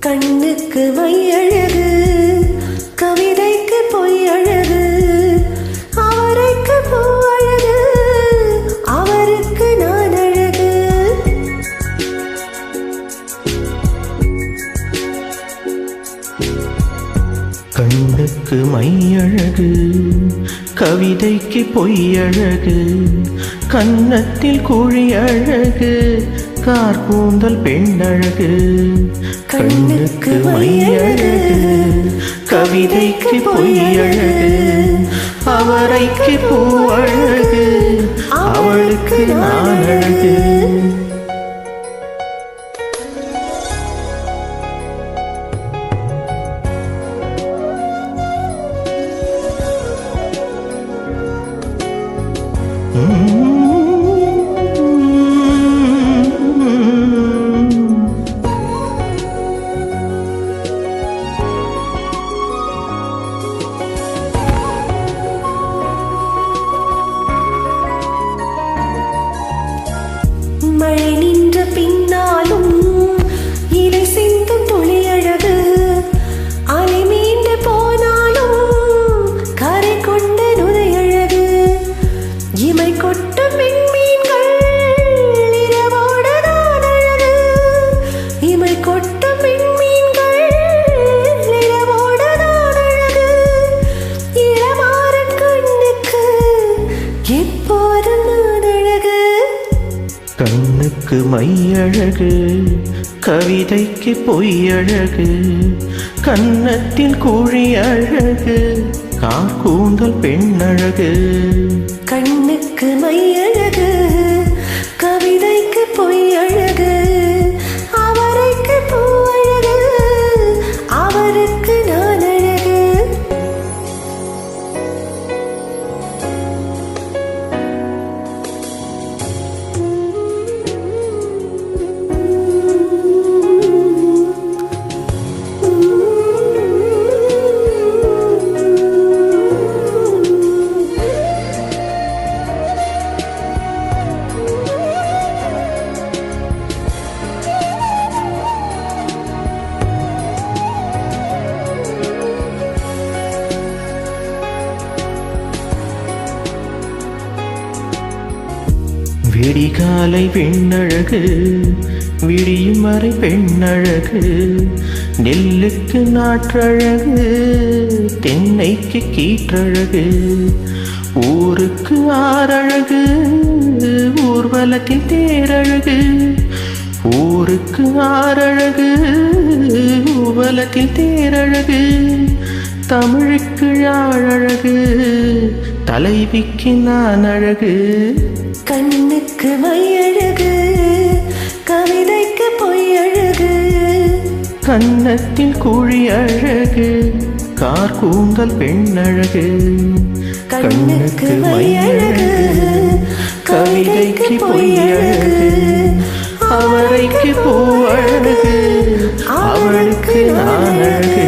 கண்ணுக்கு மையழகு, கவிதைக்கு பொய்யழகு, அவரைக்கு பூ அழகு, அவருக்கு நான் அழகு. கண்ணுக்கு மையழகு, கவிதைக்கு பொய்யழகு, கன்னத்தில் குழி அழகு, கார்கூந்தல் பெண்ணழகு. கண்ணுக்கு மையழகு, கவிதைக்கு பொய்யழகு, அவரைக்கு பூ அழகு, அவளுக்கு நான் அழகு. மழை நின்ற பின்னாலும் இலை சிந்தும் துளி அழகு, அலை மீண்டு போனாலும் கரை கொண்ட நுரை அழகு. இமை கொட்டும் விண்மீன்கள் இரவோடுதான் அழகு, இமை கொட்டும் விண்மீன்கள் இரவோடுதான் அழகு. இளமாறன் கண்ணுக்கு எப்போதும் நான் அழகு. கண்ணுக்கு மையழகு, கவிதைக்கு பொய்யழகு, கன்னத்தில் குழி அழகு, கார்கூந்தல் பெண்ணழகு. கண்ணுக்கு மையழகு, கவிதைக்கு பொய்யழகு, அவரைக்கு பூ அழகு, அவருக்கு நான் அழகு. விடிகாலை பெண்ணழகு, விடியும் வரை பெண்ணழகு, நெல்லுக்கு நாற்றழகு, தென்னைக்கு கீற்றழகு, ஊருக்கு ஆறழகு, ஊர்வலத்தில் தேரழகு, ஊருக்கு ஆறழகு, ஊர்வலத்தில் தேரழகு, தமிழுக்கு யாழழகு, தலைவிக்கு நான் அழகு. கண்ணுக்கு மையழகு, கவிதைக்கு பொய்யழகு, கன்னத்தில் குழி அழகு, கார்கூந்தல் பெண்ணழகு. கண்ணுக்கு மையழகு, கவிதைக்கு பொய்யழகு, அவரைக்கு பூ அழகு, அவளுக்கு நான் அழகு.